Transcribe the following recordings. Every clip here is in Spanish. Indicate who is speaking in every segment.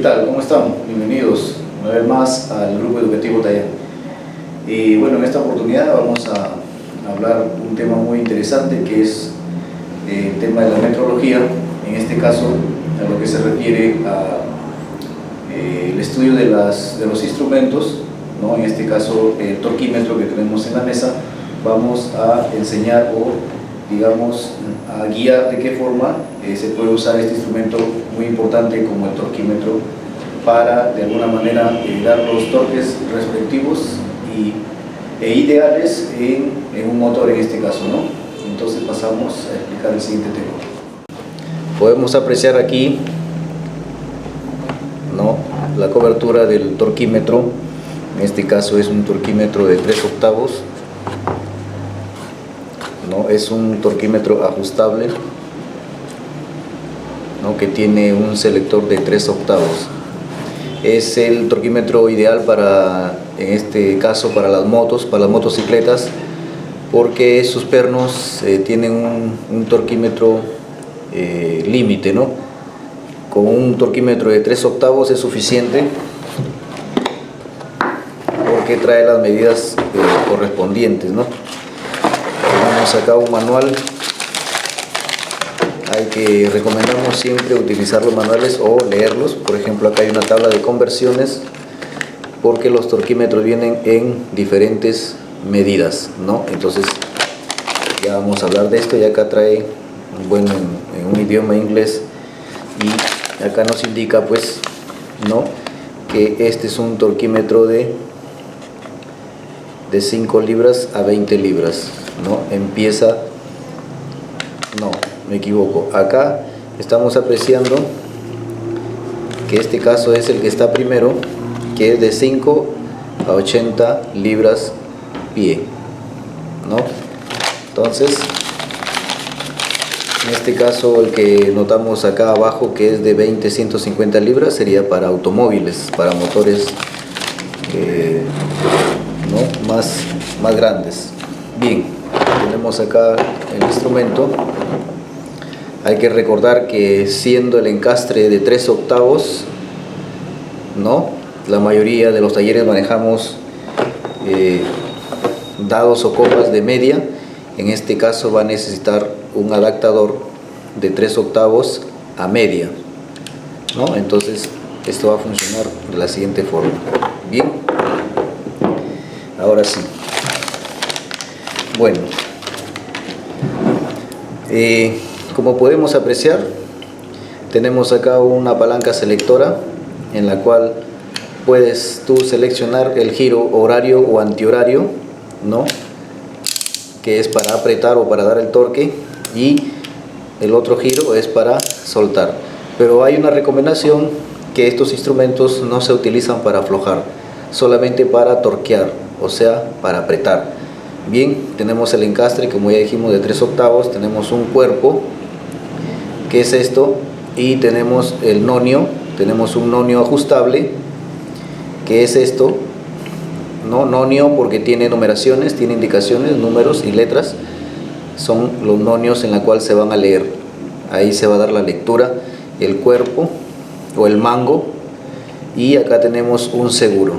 Speaker 1: tal? ¿Cómo están? Bienvenidos una vez más al Grupo Educativo Taller. Y bueno, en esta oportunidad vamos a hablar un tema muy interesante que es el tema de la metrología, en este caso a lo que se refiere a el estudio de los instrumentos, ¿no? En este caso el torquímetro que tenemos en la mesa. Vamos a enseñar o digamos a guiar de qué forma se puede usar este instrumento muy importante como el torquímetro para de alguna manera dar los torques respectivos e ideales en un motor en este caso, ¿no? Entonces pasamos a explicar el siguiente tema. Podemos apreciar aquí, ¿no?, la cobertura del torquímetro. En este caso es un torquímetro de 3/8, ¿no? Es un torquímetro ajustable, ¿no?, que tiene un selector de 3/8. Es el torquímetro ideal para, en este caso, para las motos, para las motocicletas, porque sus pernos tienen un torquímetro límite, ¿no? Con un torquímetro de 3/8 es suficiente, porque trae las medidas correspondientes, ¿no? Tenemos acá un manual. Recomendamos siempre utilizar los manuales o leerlos. Por ejemplo, acá hay una tabla de conversiones, porque los torquímetros vienen en diferentes medidas, ¿no? Entonces ya vamos a hablar de esto, y acá trae, bueno, en un idioma inglés, y acá nos indica, pues, ¿no?, que este es un torquímetro de 5 libras a 20 libras, ¿no? No, me equivoco. Acá estamos apreciando que este caso es el que está primero, que es de 5 a 80 libras pie, ¿no? Entonces, en este caso el que notamos acá abajo, que es de 20 a 150 libras, sería para automóviles, para motores ¿no?, más grandes. Bien, tenemos acá el instrumento. Hay que recordar que siendo el encastre de 3/8, ¿no?, la mayoría de los talleres manejamos dados o copas de media. En este caso va a necesitar un adaptador de 3/8 a media, ¿no? Entonces esto va a funcionar de la siguiente forma. Bien, ahora sí. Bueno, como podemos apreciar, tenemos acá una palanca selectora en la cual puedes tú seleccionar el giro horario o antihorario, ¿no?, que es para apretar o para dar el torque, y el otro giro es para soltar. Pero hay una recomendación, que estos instrumentos no se utilizan para aflojar, solamente para torquear, o sea, para apretar. Bien, tenemos el encastre, como ya dijimos, de 3/8, tenemos un cuerpo, que es esto, y tenemos el nonio, tenemos un nonio ajustable, que es esto, ¿no? Nonio porque tiene numeraciones, tiene indicaciones, números y letras, son los nonios en la cual se van a leer, ahí se va a dar la lectura, el cuerpo o el mango, y acá tenemos un seguro,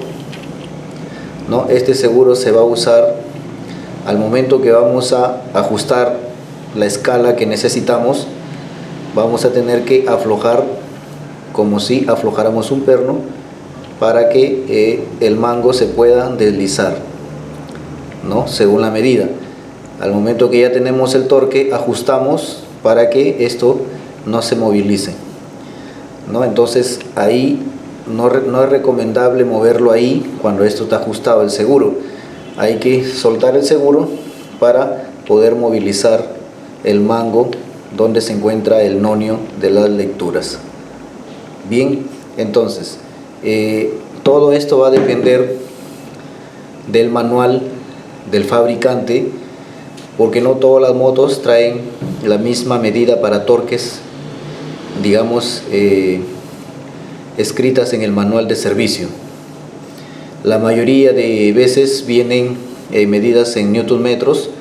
Speaker 1: ¿no? Este seguro se va a usar al momento que vamos a ajustar la escala que necesitamos. Vamos a tener que aflojar como si aflojáramos un perno, para que el mango se pueda deslizar, ¿no?, según la medida. Al momento que ya tenemos el torque, ajustamos para que esto no se movilice, ¿no? Entonces ahí no es recomendable moverlo ahí cuando esto está ajustado, el seguro. Hay que soltar el seguro para poder movilizar el mango donde se encuentra el nonio de las lecturas. Bien, entonces todo esto va a depender del manual del fabricante, porque no todas las motos traen la misma medida para torques, digamos, escritas en el manual de servicio. La mayoría de veces vienen medidas en newton metros,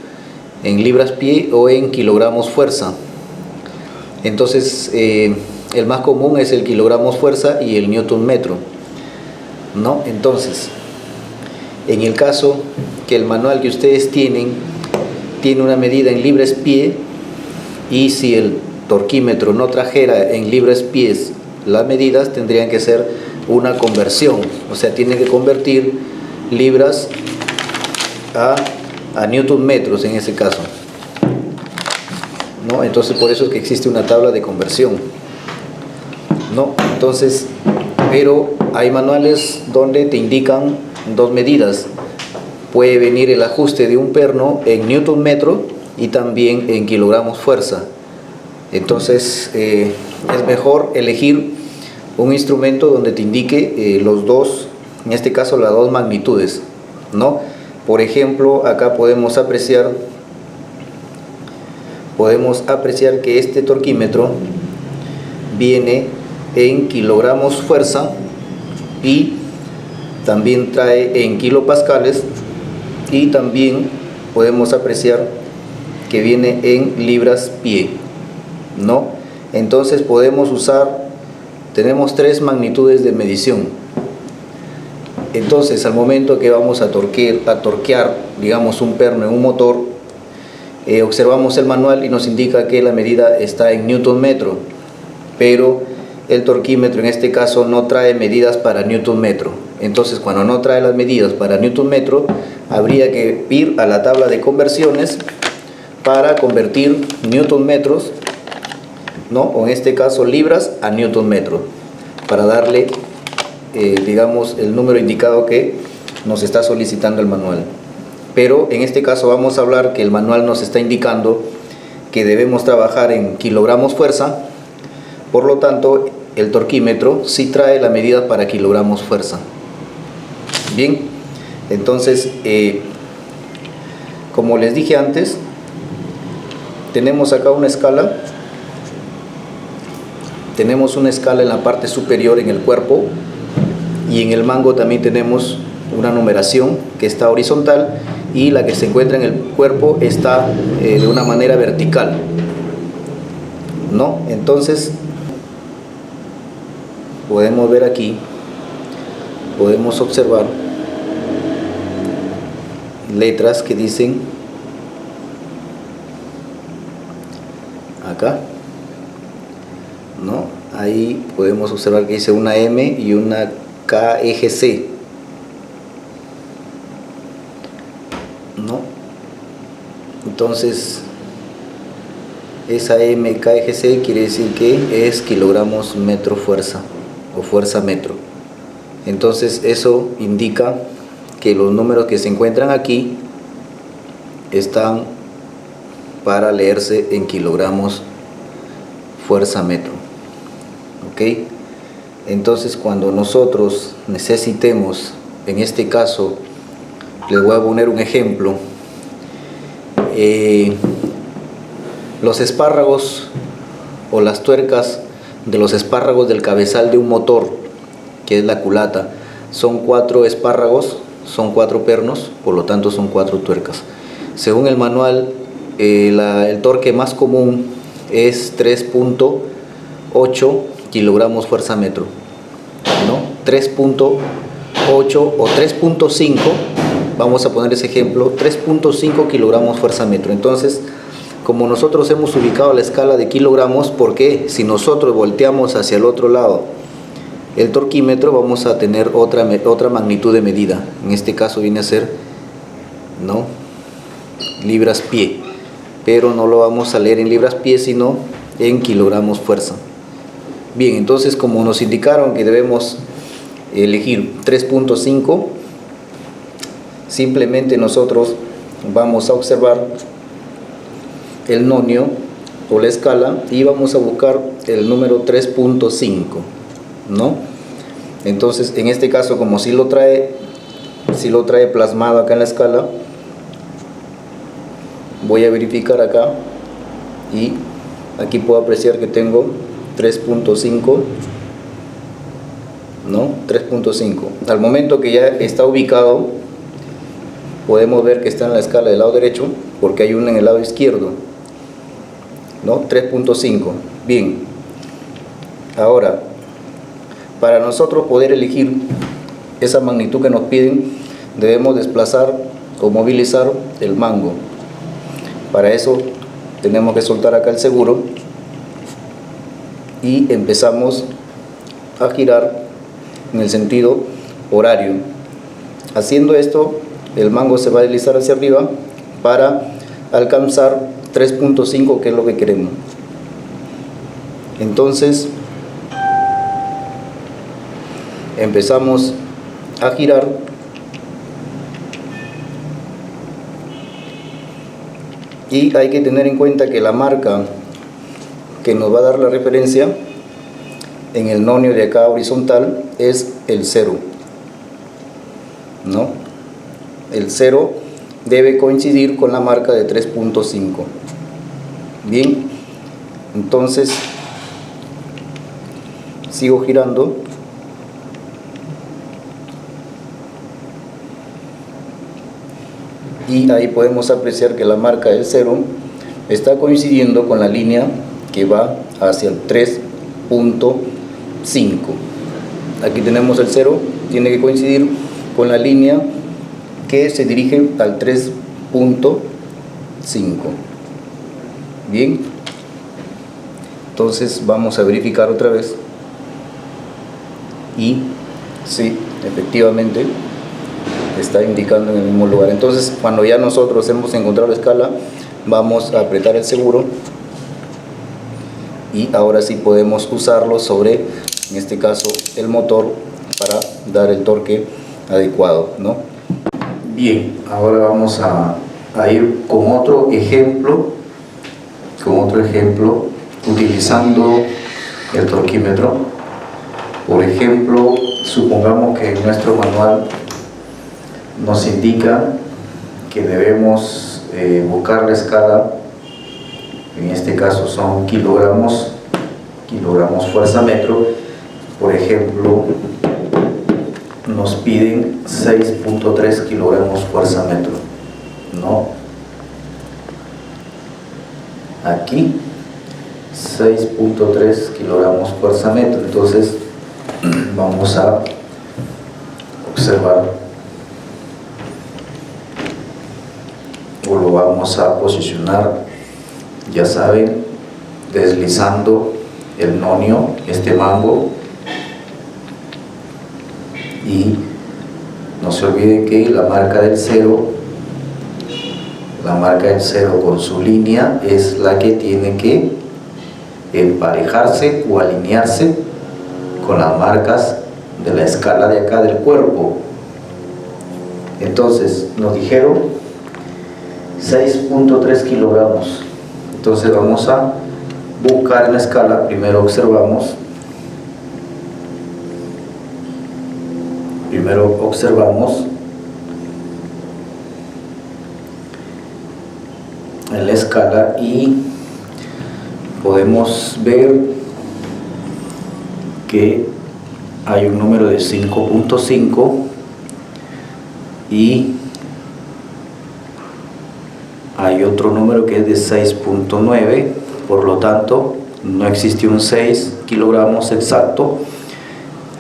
Speaker 1: en libras pie o en kilogramos fuerza. Entonces el más común es el kilogramos fuerza y el newton metro, ¿no? Entonces, en el caso que el manual que ustedes tiene una medida en libras-pie, y si el torquímetro no trajera en libras-pies las medidas, tendrían que ser una conversión, o sea, tienen que convertir libras a newton metros en ese caso, ¿no? Entonces por eso es que existe una tabla de conversión, ¿no? Entonces, pero hay manuales donde te indican dos medidas. Puede venir el ajuste de un perno en newton metro y también en kilogramos fuerza. Entonces es mejor elegir un instrumento donde te indique los dos, en este caso las dos magnitudes, ¿no? Por ejemplo, acá podemos apreciar que este torquímetro viene en kilogramos fuerza y también trae en kilopascales, y también podemos apreciar que viene en libras-pie, ¿no? Entonces tenemos tres magnitudes de medición. Entonces al momento que vamos a torquear, digamos, un perno en un motor, observamos el manual y nos indica que la medida está en newton metro, pero el torquímetro en este caso no trae medidas para newton metro. Entonces cuando no trae las medidas para newton metro, habría que ir a la tabla de conversiones para convertir newton metros, ¿no? O en este caso libras a newton metro, para darle digamos el número indicado que nos está solicitando el manual. Pero en este caso vamos a hablar que el manual nos está indicando que debemos trabajar en kilogramos fuerza, por lo tanto el torquímetro sí trae la medida para kilogramos fuerza. Bien, entonces como les dije antes, tenemos acá una escala. Tenemos una escala en la parte superior en el cuerpo, y en el mango también tenemos una numeración que está horizontal, y la que se encuentra en el cuerpo está de una manera vertical, ¿no? Entonces podemos ver aquí, podemos observar letras que dicen acá, ¿no? Ahí podemos observar que dice una M y una KEGC, ¿no? Entonces esa M KEGC quiere decir que es kilogramos metro fuerza o fuerza metro. Entonces eso indica que los números que se encuentran aquí están para leerse en kilogramos fuerza metro, ¿ok? Entonces cuando nosotros necesitemos, en este caso les voy a poner un ejemplo, los espárragos o las tuercas de los espárragos del cabezal de un motor, que es la culata, son 4 espárragos, son 4 pernos, por lo tanto son 4 tuercas. Según el manual, el torque más común es 3.8 kilogramos fuerza metro, ¿no? 3.8 o 3.5, vamos a poner ese ejemplo, 3.5 kilogramos fuerza metro. Entonces, como nosotros hemos ubicado la escala de kilogramos, porque si nosotros volteamos hacia el otro lado el torquímetro, vamos a tener otra magnitud de medida. En este caso viene a ser, ¿no?, libras-pie, pero no lo vamos a leer en libras-pie, sino en kilogramos fuerza. Bien, entonces como nos indicaron que debemos elegir 3.5, simplemente nosotros vamos a observar el nonio o la escala y vamos a buscar el número 3.5, ¿no? Entonces en este caso, como si lo trae plasmado acá en la escala, voy a verificar acá y aquí puedo apreciar que tengo 3.5, ¿no? 3.5. Al momento que ya está ubicado, podemos ver que está en la escala del lado derecho, porque hay una en el lado izquierdo, ¿no? 3.5. Bien, Ahora, para nosotros poder elegir esa magnitud que nos piden, debemos desplazar o movilizar el mango. Para eso tenemos que soltar acá el seguro y empezamos a girar en el sentido horario. Haciendo esto, el mango se va a deslizar hacia arriba para alcanzar 3.5, que es lo que queremos. Entonces empezamos a girar y hay que tener en cuenta que la marca que nos va a dar la referencia en el nonio de acá horizontal es el 0, ¿no? El 0 debe coincidir con la marca de 3.5. Bien, entonces sigo girando y ahí podemos apreciar que la marca del 0 está coincidiendo con la línea que va hacia el 3.5. Aquí tenemos el 0, tiene que coincidir con la línea que se dirige al 3.5. Bien, entonces vamos a verificar otra vez y sí, efectivamente está indicando en el mismo lugar. Entonces, cuando ya nosotros hemos encontrado la escala, vamos a apretar el seguro y ahora sí podemos usarlo sobre, en este caso, el motor para dar el torque adecuado, ¿no?
Speaker 2: Bien, ahora vamos a ir con otro ejemplo, utilizando el torquímetro. Por ejemplo, supongamos que en nuestro manual nos indica que debemos buscar la escala, en este caso son kilogramos fuerza metro. Por ejemplo, nos piden 6.3 kilogramos fuerza metro, ¿no? Aquí 6.3 kilogramos fuerza metro. Entonces vamos a observar, o lo vamos a posicionar, ya saben, deslizando el nonio, este mango, y no se olviden que la marca del 0 con su línea es la que tiene que emparejarse o alinearse con las marcas de la escala de acá del cuerpo. Entonces nos dijeron 6.3 kilogramos. Entonces vamos a buscar en la escala. Primero observamos en la escala y podemos ver que hay un número de 5.5 y hay otro número que es de 6.9, por lo tanto no existe un 6 kilogramos exacto.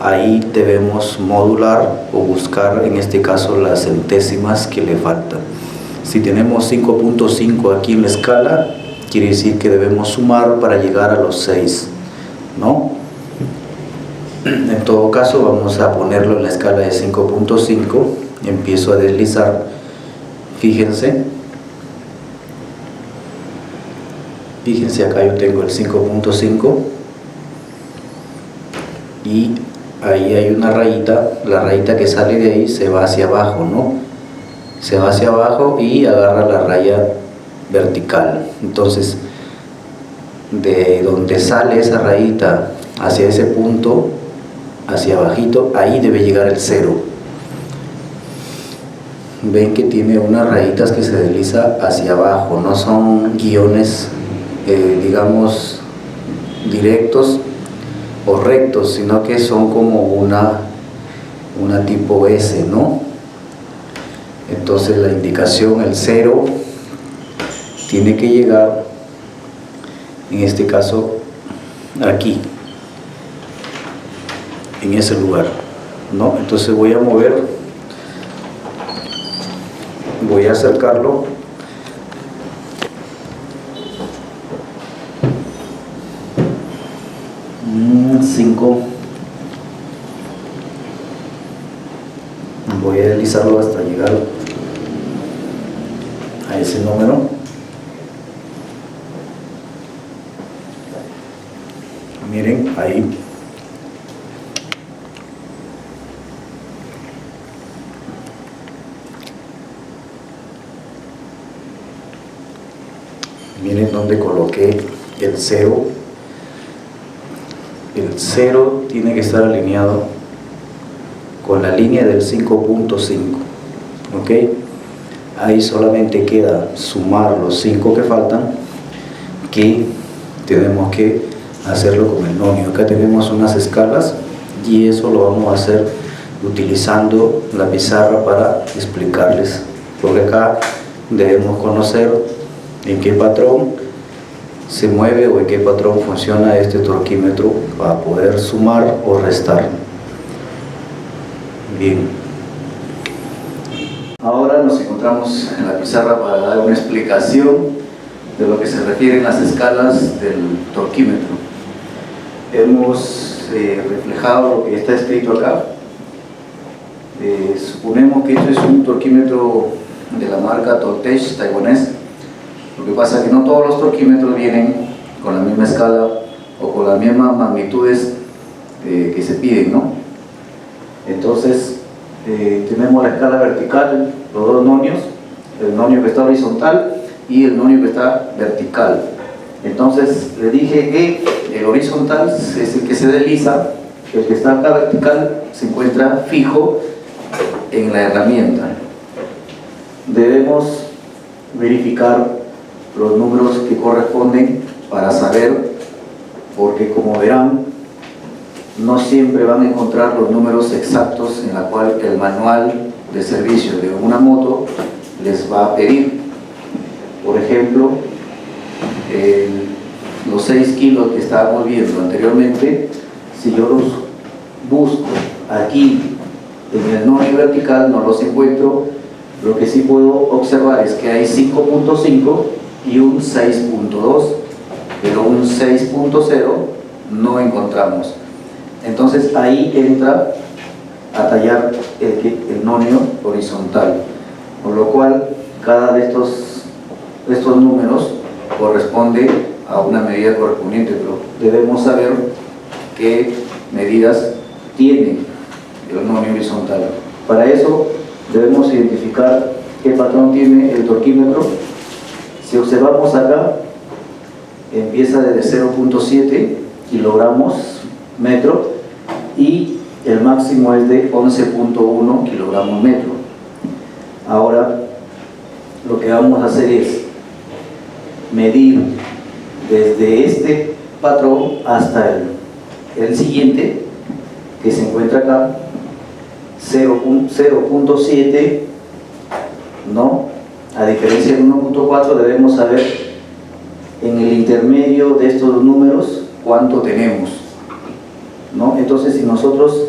Speaker 2: Ahí debemos modular o buscar, en este caso, las centésimas que le faltan. Si tenemos 5.5 aquí en la escala, quiere decir que debemos sumar para llegar a los 6, ¿no? En todo caso, vamos a ponerlo en la escala de 5.5. Empiezo a deslizar. Fíjense acá yo tengo el 5.5 y ahí hay una rayita. La rayita que sale de ahí se va hacia abajo, ¿no? Se va hacia abajo y agarra la raya vertical. Entonces, de donde sale esa rayita hacia ese punto, hacia abajito, ahí debe llegar el 0. Ven que tiene unas rayitas que se desliza hacia abajo, no son guiones digamos directos o rectos, sino que son como una tipo S, ¿no? Entonces la indicación, el 0, tiene que llegar, en este caso, aquí. en ese lugar, ¿no? Entonces voy a mover, voy a acercarlo. 5. Voy a deslizarlo hasta llegar a ese número. Miren, ahí. Miren donde coloqué el 0. El 0 tiene que estar alineado con la línea del 5.5, ¿ok? Ahí solamente queda sumar los 5 que faltan, que tenemos que hacerlo con el nonio. Acá tenemos unas escalas y eso lo vamos a hacer utilizando la pizarra para explicarles, porque acá debemos conocer en qué patrón se mueve o en qué patrón funciona este torquímetro para poder sumar o restar. Bien. Ahora nos encontramos en la pizarra para dar una explicación de lo que se refieren las escalas del torquímetro. Hemos reflejado lo que está escrito acá. Suponemos que esto es un torquímetro de la marca Tortech taiwanés. Lo que pasa es que no todos los torquímetros vienen con la misma escala o con las mismas magnitudes que se piden, ¿no? Entonces tenemos la escala vertical, los dos nonios, el nonio que está horizontal y el nonio que está vertical. Entonces le dije que el horizontal es el que se desliza, el que está acá vertical se encuentra fijo en la herramienta. Debemos verificar los números que corresponden para saber, porque como verán, no siempre van a encontrar los números exactos en la cual el manual de servicio de una moto les va a pedir. Por ejemplo, los 6 kilos que estábamos viendo anteriormente, si yo los busco aquí en el nonio vertical no los encuentro. Lo que sí puedo observar es que hay 5.5 y un 6.2, pero un 6.0 no encontramos. Entonces ahí entra a tallar el nonio horizontal, con lo cual cada de estos números corresponde a una medida correspondiente, pero debemos saber qué medidas tiene el nonio horizontal. Para eso debemos identificar qué patrón tiene el torquímetro. Si observamos acá, empieza desde 0.7 kilogramos metro y el máximo es de 11.1 kilogramos metro. Ahora lo que vamos a hacer es medir desde este patrón hasta el siguiente, que se encuentra acá, 0.7, ¿no? A diferencia del 1.4 debemos saber en el intermedio de estos números cuánto tenemos, ¿no? Entonces si nosotros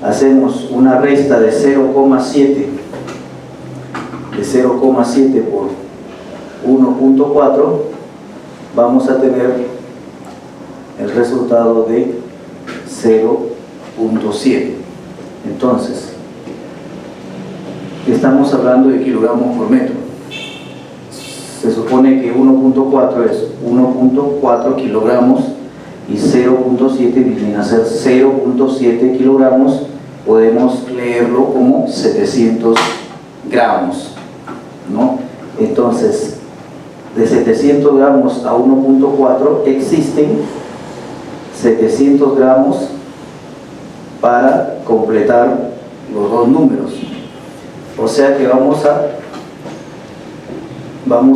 Speaker 2: hacemos una resta de 0,7 por 1.4, vamos a tener el resultado de 0.7. Entonces estamos hablando de kilogramos por metro. Se supone que 1.4 es 1.4 kilogramos y 0.7 viene a ser 0.7 kilogramos. Podemos leerlo como 700 gramos, ¿no? Entonces, de 700 gramos a 1.4 existen 700 gramos para completar los dos números. O sea que vamos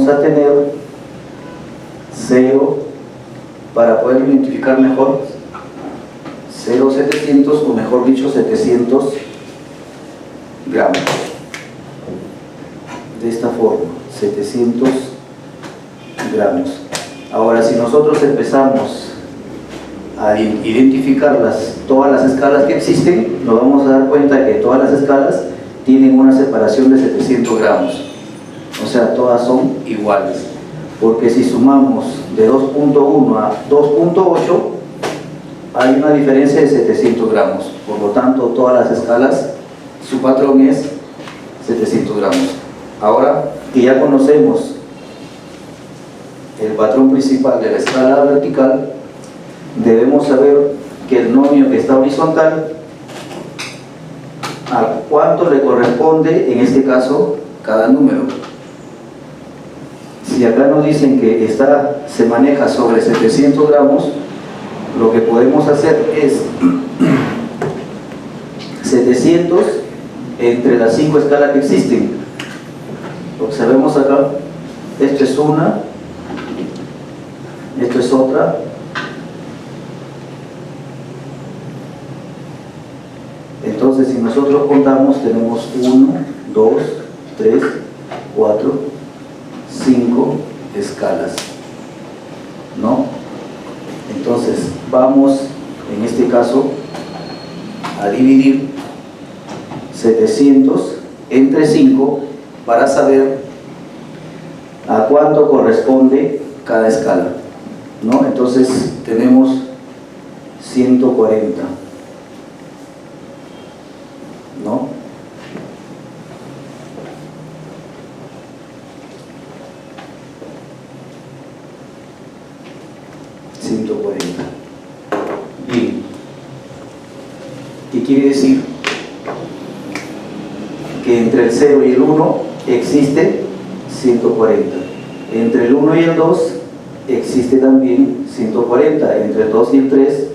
Speaker 2: a tener 0, para poder identificar mejor, 0,700 o mejor dicho 700 gramos. De esta forma, 700 gramos. Ahora, si nosotros empezamos al identificar todas las escalas que existen, nos vamos a dar cuenta que todas las escalas tienen una separación de 700 gramos. O sea, todas son iguales. Porque si sumamos de 2.1 a 2.8, hay una diferencia de 700 gramos. Por lo tanto, todas las escalas, su patrón es 700 gramos. Ahora que ya conocemos el patrón principal de la escala vertical, debemos saber que el nomio que está horizontal, a cuánto le corresponde, en este caso, cada número. Si acá nos dicen que se maneja sobre 700 gramos, lo que podemos hacer es 700 entre las 5 escalas que existen. Observemos acá, esto es una, esto es otra, entonces si nosotros contamos tenemos 1, 2, 3, 4, 5 escalas, ¿no? Entonces vamos en este caso a dividir 700 entre 5 para saber a cuánto corresponde cada escala, ¿no? Entonces tenemos 140, ¿no? Bien, ¿qué quiere decir? Que entre el 0 y el 1 existe 140, entre el 1 y el 2 existe también 140, entre el 2 y el 3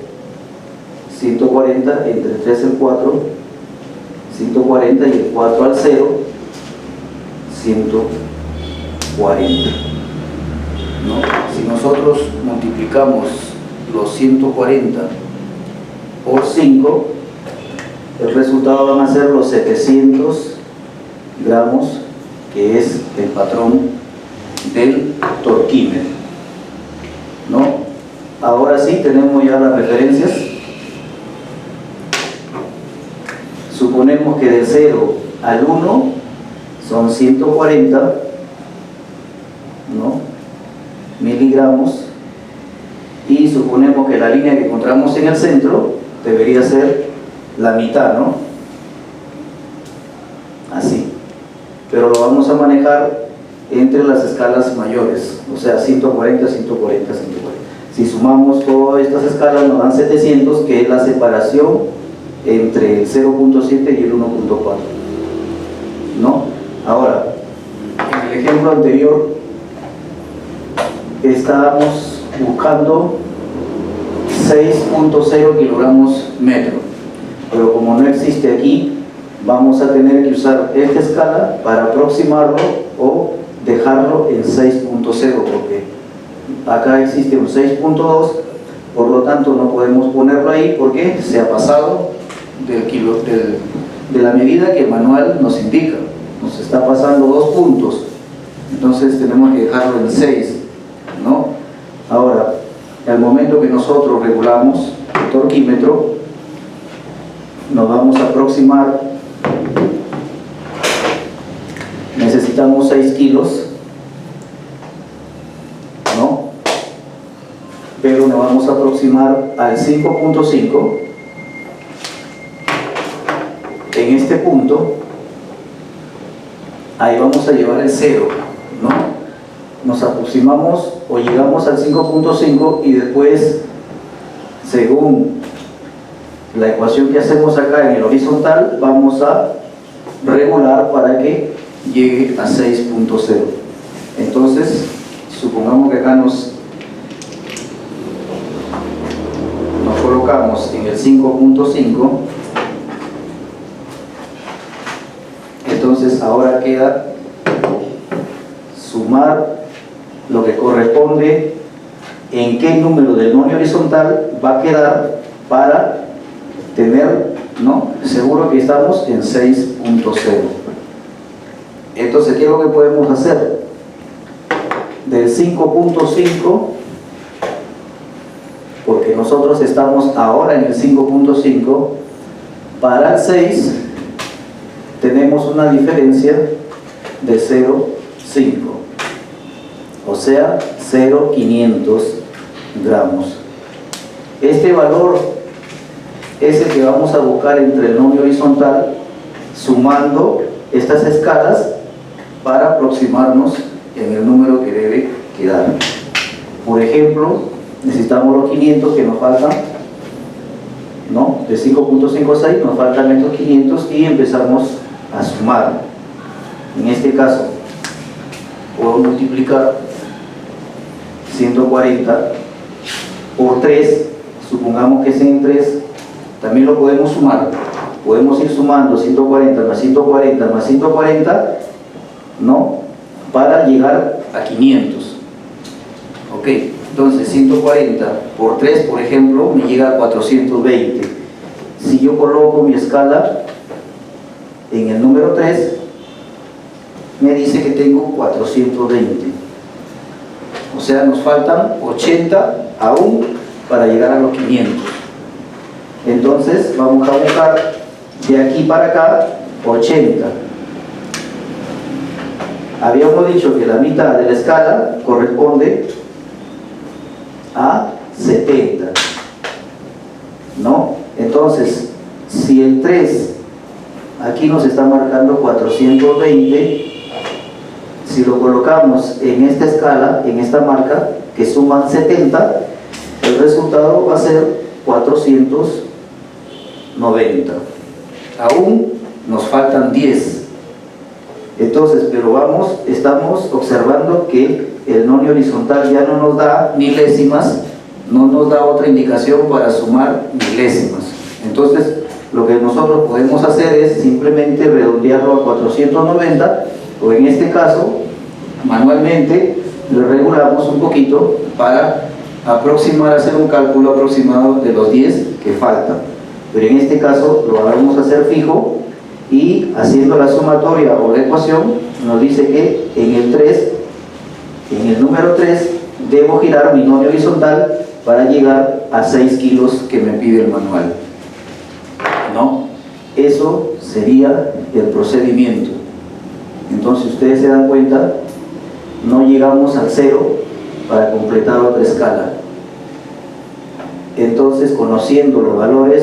Speaker 2: 140, entre el 3 y el 4 140 y el 4 al 0 140, ¿no? Si nosotros multiplicamos los 140 por 5, el resultado van a ser los 700 gramos, que es el patrón del torquímetro, ¿no? Ahora sí tenemos ya las referencias. Suponemos que de 0 al 1 son 140, ¿no?, miligramos, y suponemos que la línea que encontramos en el centro debería ser la mitad, ¿no? Así. Pero lo vamos a manejar entre las escalas mayores, o sea, 140, 140, 140. Si sumamos todas estas escalas nos dan 700, que es la separación entre el 0.7 y el 1.4, ¿no? Ahora, en el ejemplo anterior estábamos buscando 6.0 kilogramos metro, pero como no existe aquí, vamos a tener que usar esta escala para aproximarlo o dejarlo en 6.0, porque acá existe un 6.2, por lo tanto no podemos ponerlo ahí porque se ha pasado de la medida que el manual nos indica, nos está pasando 2 puntos, entonces tenemos que dejarlo en 6, ¿no? Ahora, al momento que nosotros regulamos el torquímetro, nos vamos a aproximar, necesitamos 6 kilos, ¿no? Pero nos vamos a aproximar al 5.5. En este punto, ahí vamos a llevar el 0, ¿no? Nos aproximamos o llegamos al 5.5 y después, según la ecuación que hacemos acá en el horizontal, vamos a regular para que llegue a 6.0. Entonces, supongamos que acá nos colocamos en el 5.5. Entonces ahora queda sumar lo que corresponde en qué número del nomio horizontal va a quedar para tener, ¿no?, seguro que estamos en 6.0. Entonces, ¿qué es lo que podemos hacer? Del 5.5, porque nosotros estamos ahora en el 5.5, para el 6 tenemos una diferencia de 0,5, o sea, 0,500 gramos. Este valor es el que vamos a buscar entre el nomio horizontal, sumando estas escalas para aproximarnos en el número que debe quedar. Por ejemplo, necesitamos los 500 que nos faltan, ¿no? De 5.56 nos faltan estos 500 y empezamos a sumar. En este caso, puedo multiplicar 140 por 3, supongamos que es en 3, también lo podemos sumar. Podemos ir sumando 140 más 140 más 140, ¿no? Para llegar a 500. Ok, entonces 140 por 3, por ejemplo, me llega a 420. Si yo coloco mi escala en el número 3, me dice que tengo 420. O sea, nos faltan 80 aún para llegar a los 500. Entonces, vamos a buscar de aquí para acá 80. Habíamos dicho que la mitad de la escala corresponde a 70, ¿no? Entonces, si el 3 aquí nos está marcando 420, si lo colocamos en esta escala, en esta marca, que suman 70, el resultado va a ser 490. Aún nos faltan 10. Entonces, pero estamos observando que el nomio horizontal ya no nos da milésimas, no nos da otra indicación para sumar milésimas. Entonces, lo que nosotros podemos hacer es simplemente redondearlo a 490, o en este caso, manualmente, lo regulamos un poquito para hacer un cálculo aproximado de los 10 que faltan. Pero en este caso lo vamos a hacer fijo, y haciendo la sumatoria o la ecuación nos dice que en el número 3 debo girar mi nomio horizontal para llegar a 6 kilos que me pide el manual, ¿no? Eso sería el procedimiento. Entonces, ustedes se dan cuenta, no llegamos al 0 para completar otra escala. Entonces, conociendo los valores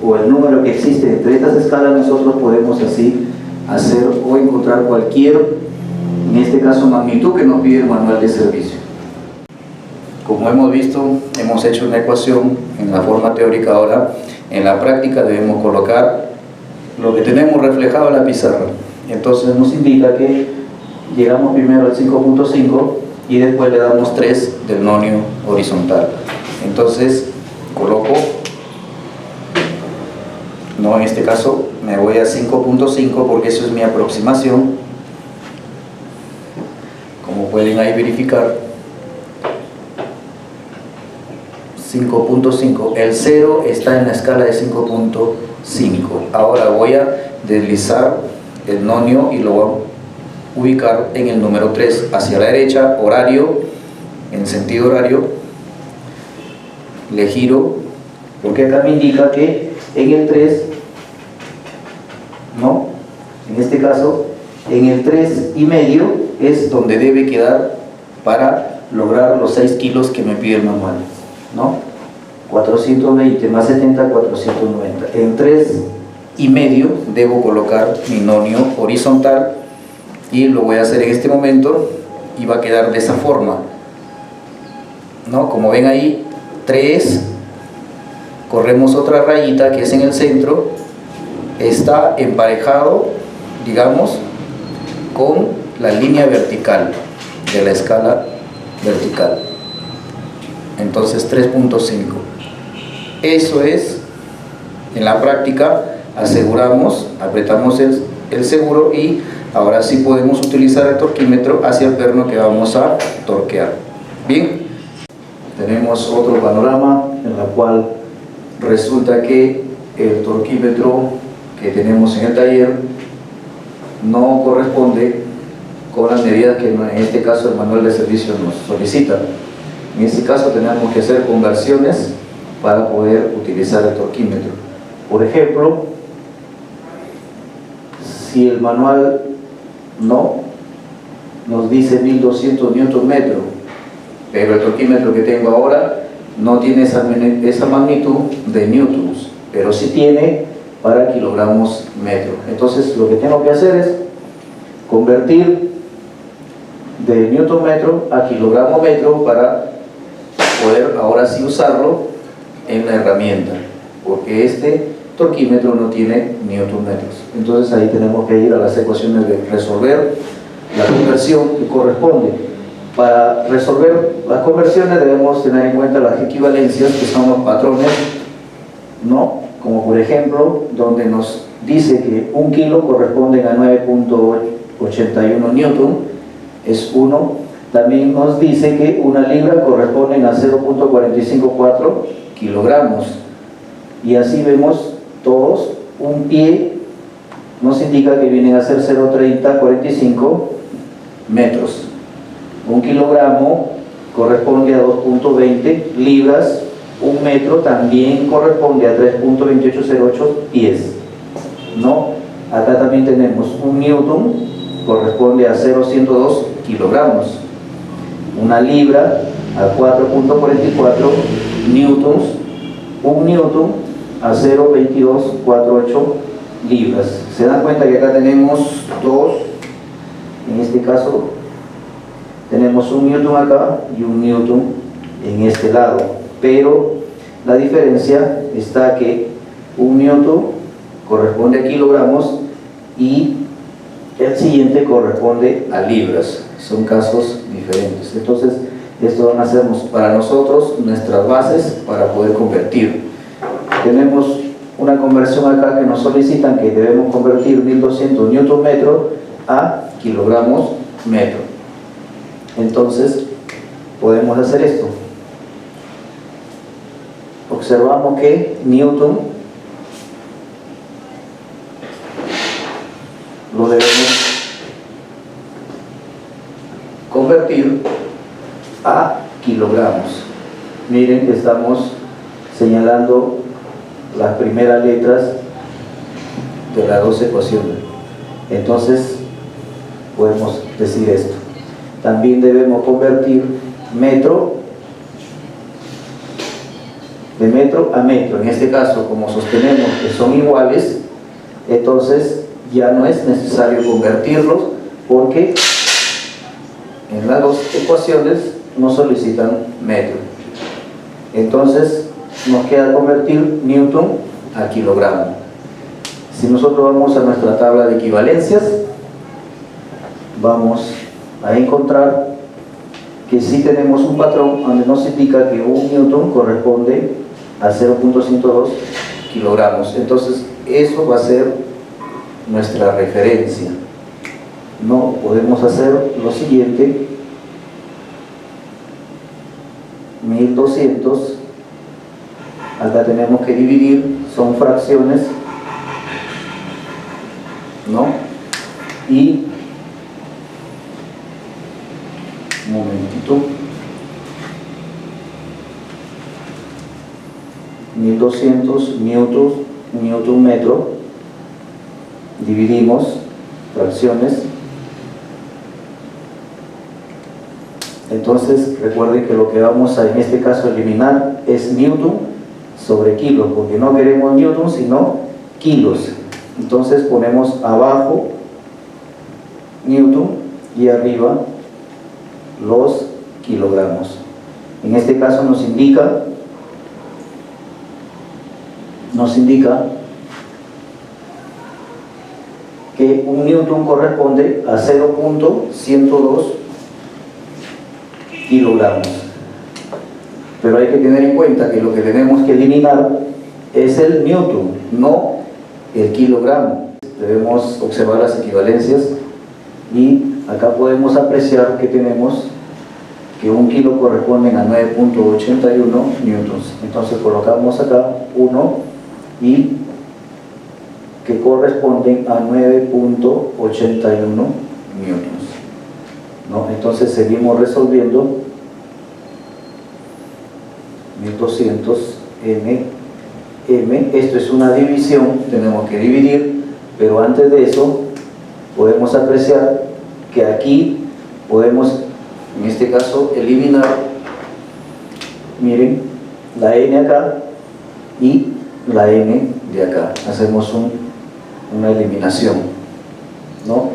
Speaker 2: o el número que existe entre estas escalas, nosotros podemos así hacer o encontrar cualquier, en este caso, magnitud que nos pide el manual de servicio. Como hemos visto, hemos hecho una ecuación en la forma teórica. Ahora, en la práctica debemos colocar lo que tenemos reflejado en la pizarra. Entonces nos indica que llegamos primero al 5.5 y después le damos 3 del nomio horizontal. Entonces coloco, no, en este caso me voy a 5.5 porque eso es mi aproximación. Como pueden ahí verificar, 5.5, el 0 está en la escala de 5.5. Ahora voy a deslizar el nomio y lo voy a ubicar en el número 3, hacia la derecha, horario, en sentido horario, le giro, porque acá me indica que en el 3, ¿no? En este caso, en el 3,5 es donde debe quedar para lograr los 6 kilos que me pide el manual, ¿no? 420 más 70, 490. En 3,5 debo colocar mi nomio horizontal y lo voy a hacer en este momento y va a quedar de esa forma, ¿no? Como ven ahí, 3, corremos otra rayita que es en el centro, está emparejado, digamos, con la línea vertical de la escala vertical. Entonces 3.5. Eso es, en la práctica, aseguramos, apretamos el seguro y ahora sí podemos utilizar el torquímetro hacia el perno que vamos a torquear. Bien, tenemos otro panorama en el cual resulta que el torquímetro que tenemos en el taller no corresponde con las medidas que en este caso el manual de servicio nos solicita.
Speaker 1: En este caso tenemos que hacer conversiones para poder utilizar el torquímetro. Por ejemplo, si el manual nos dice 1200 Nm, pero el torquímetro que tengo ahora no tiene esa magnitud de newtons, pero sí tiene para kilogramos metro. Entonces lo que tengo que hacer es convertir de newton metro a kilogramo metro para poder ahora sí usarlo en la herramienta, porque este torquímetro no tiene newton metros. Entonces ahí tenemos que ir a las ecuaciones de resolver la conversión que corresponde. Para resolver las conversiones debemos tener en cuenta las equivalencias, que son los patrones, como por ejemplo donde nos dice que 1 kilo corresponde a 9.81 newton, es 1. También nos dice que 1 libra corresponde a 0.454 kilogramos, y así vemos todos. Un pie nos indica que vienen a ser 0.3045 metros. 1 kilogramo corresponde a 2.20 libras. 1 metro también corresponde a 3.2808 pies. Acá también tenemos 1 newton, corresponde a 0.102 kilogramos. 1 libra a 4.44 newtons. 1 newton a 0.2248 libras. Se dan cuenta que acá tenemos dos. En este caso tenemos 1 newton acá y 1 newton en este lado, pero la diferencia está que 1 newton corresponde a kilogramos y el siguiente corresponde a libras. Son casos diferentes. Entonces esto van a ser para nosotros nuestras bases para poder convertir. Tenemos una conversión acá que nos solicitan que debemos convertir 1200 newton metro a kilogramos metro. Entonces podemos hacer esto. Observamos que newton lo debemos convertir a kilogramos. Miren que estamos señalando las primeras letras de las dos ecuaciones. Entonces podemos decir esto. También debemos convertir metro de metro a metro. En este caso, como sostenemos que son iguales, entonces ya no es necesario convertirlos, porque en las dos ecuaciones nos solicitan metro. Entonces nos queda convertir newton a kilogramo. Si nosotros vamos a nuestra tabla de equivalencias, vamos a encontrar que sí tenemos un patrón donde nos indica que 1 newton corresponde a 0.102 kilogramos. Entonces eso va a ser nuestra referencia. Podemos hacer lo siguiente: 1200, acá tenemos que dividir, son fracciones, y un momentito, 1200 newton metro, dividimos fracciones. Entonces recuerden que lo que vamos a en este caso eliminar es newton sobre kilos, porque no queremos newton sino kilos. Entonces ponemos abajo newton y arriba los kilogramos. En este caso nos indica que 1 newton corresponde a 0.102 kilogramos. Pero hay que tener en cuenta que lo que tenemos que eliminar es el newton, no el kilogramo. Debemos observar las equivalencias y acá podemos apreciar que tenemos que 1 kilo corresponde a 9.81 newtons. Entonces colocamos acá 1 y que corresponden a 9.81 newtons. Entonces seguimos resolviendo
Speaker 2: 1200 M. Esto es una división, tenemos que dividir, pero antes de eso podemos apreciar que aquí podemos, en este caso, eliminar, miren, la N acá y la N de acá. Hacemos una eliminación, ¿no?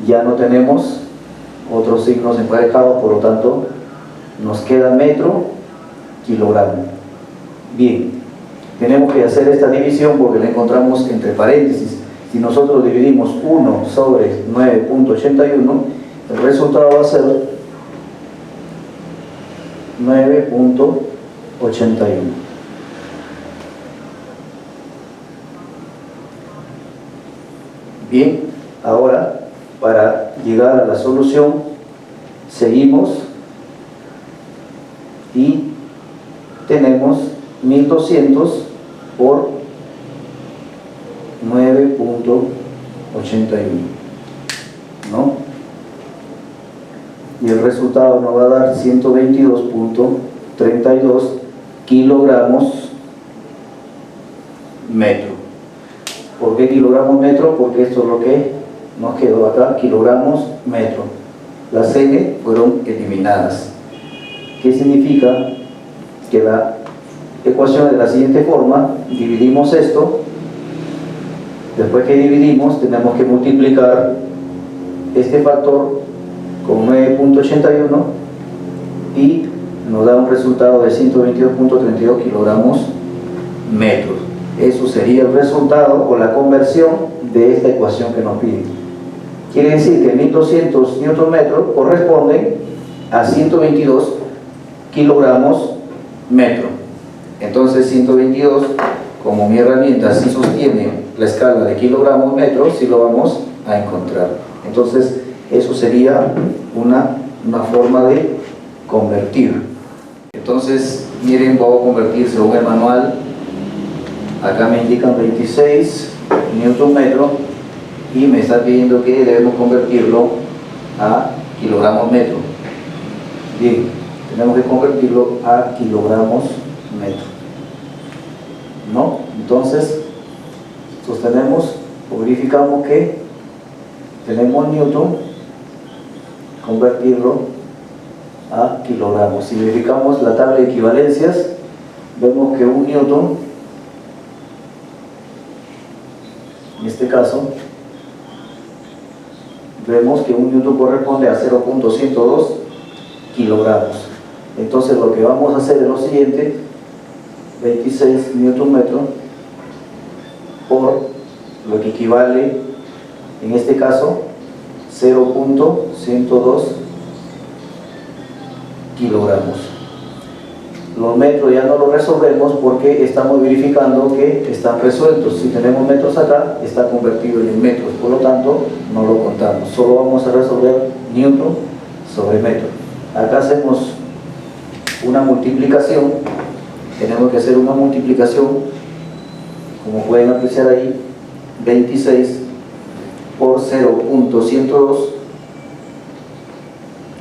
Speaker 2: Ya no tenemos otros signos emparejados, por lo tanto nos queda metro, kilogramo. Bien, tenemos que hacer esta división porque la encontramos entre paréntesis. Si nosotros dividimos 1 sobre 9.81, el resultado va a ser 9.81. Bien, ahora para llegar a la solución seguimos y tenemos 1200 por 9.81, ¿no? Y el resultado nos va a dar 122.32 kilogramos metro. ¿Por qué kilogramos metro? Porque esto es lo que nos quedó acá, kilogramos metro. Las N fueron eliminadas. ¿Qué significa? Que la ecuación es de la siguiente forma: dividimos esto, después que dividimos tenemos que multiplicar este factor con 9.81 y nos da un resultado de 122.32 kilogramos metros. Eso sería el resultado o la conversión de esta ecuación que nos piden. Quiere decir que 1200 Nm corresponden a 122 kilogramos metro. Entonces 122, como mi herramienta sí sostiene la escala de kilogramos metro, sí lo vamos a encontrar. Entonces eso sería una forma de convertir. Entonces miren, voy a convertir según el manual. Acá me indican 26 Nm y me está pidiendo que debemos convertirlo a kilogramos metro. Bien, tenemos que convertirlo a kilogramos metro, ¿no? Entonces sostenemos o verificamos que tenemos newton, convertirlo a kilogramos. Si verificamos la tabla de equivalencias, vemos que un newton, en este caso vemos que un newton corresponde a 0.102 kilogramos. Entonces lo que vamos a hacer es lo siguiente: 26 Nm por lo que equivale, en este caso, 0.102 kilogramos. Los metros ya no los resolvemos porque estamos verificando que están resueltos. Si tenemos metros acá, está convertido en metros, por lo tanto no lo contamos. Solo vamos a resolver newton sobre metro. Acá hacemos una multiplicación. Tenemos que hacer una multiplicación, como pueden apreciar ahí, 26 por 0.102.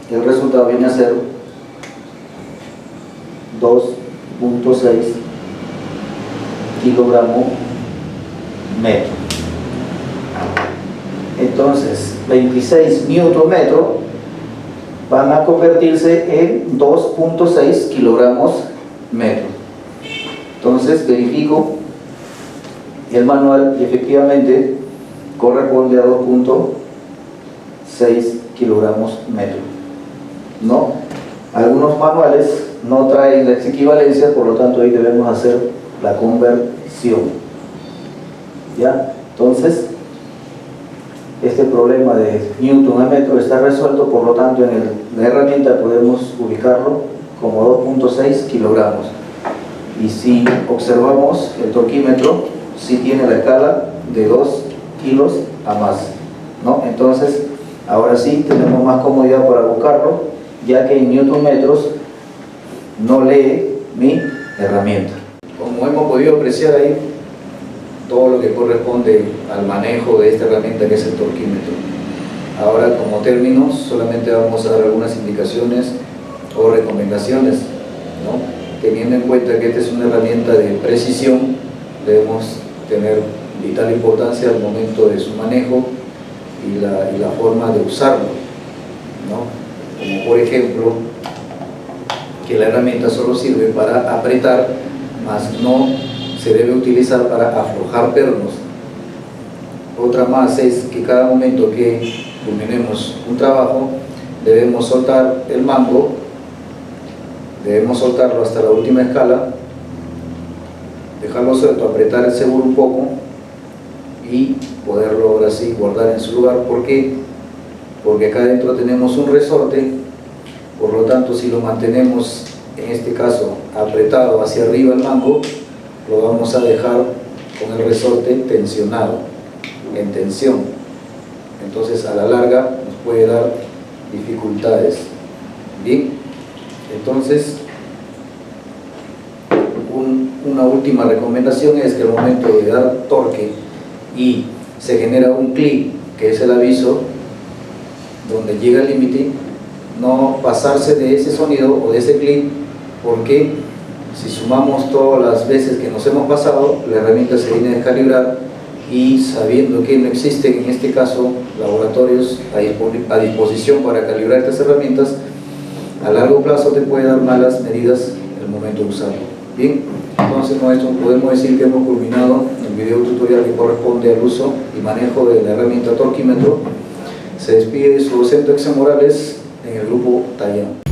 Speaker 2: El resultado viene a ser 2.6 kilogramos metro. Entonces 26 newton metro van a convertirse en 2.6 kilogramos metro. Entonces verifico el manual y efectivamente corresponde a 2.6 kilogramos metro, ¿no? Algunos manuales no traen las equivalencias, por lo tanto ahí debemos hacer la conversión, ¿ya? Entonces este problema de newton a metro está resuelto, por lo tanto en la herramienta podemos ubicarlo como 2.6 kilogramos. Y si observamos el torquímetro, sí tiene la escala de 2 kilos a más, ¿no? Entonces ahora sí tenemos más comodidad para buscarlo, ya que en newton metros no lee mi herramienta. Como hemos podido apreciar ahí, todo lo que corresponde al manejo de esta herramienta que es el torquímetro. Ahora, como términos, solamente vamos a dar algunas indicaciones o recomendaciones, ¿no?
Speaker 1: teniendo en cuenta que esta es una herramienta de precisión, debemos tener vital importancia al momento de su manejo y la forma de usarlo, ¿no? Como por ejemplo, que la herramienta solo sirve para apretar, mas no se debe utilizar para aflojar pernos. Otra más es que cada momento que culminemos un trabajo, debemos soltar el mango, debemos soltarlo hasta la última escala, dejarlo suelto, apretar el seguro un poco y poderlo ahora sí guardar en su lugar. ¿Por qué? Porque acá adentro tenemos un resorte, por lo tanto si lo mantenemos, en este caso apretado hacia arriba el mango, lo vamos a dejar con el resorte tensionado, en tensión. Entonces a la larga nos puede dar dificultades. Bien, entonces una última recomendación es que al momento de dar torque y se genera un clic, que es el aviso donde llega el límite, no pasarse de ese sonido o de ese clic, porque si sumamos todas las veces que nos hemos pasado, la herramienta se viene a descalibrar, y sabiendo que no existen en este caso laboratorios a disposición para calibrar estas herramientas, a largo plazo te puede dar malas medidas el momento de usarlo. Bien, entonces con esto podemos decir que hemos culminado el video tutorial que corresponde al uso y manejo de la herramienta torquímetro. Se despide su docente Axel Morales en el grupo Taller.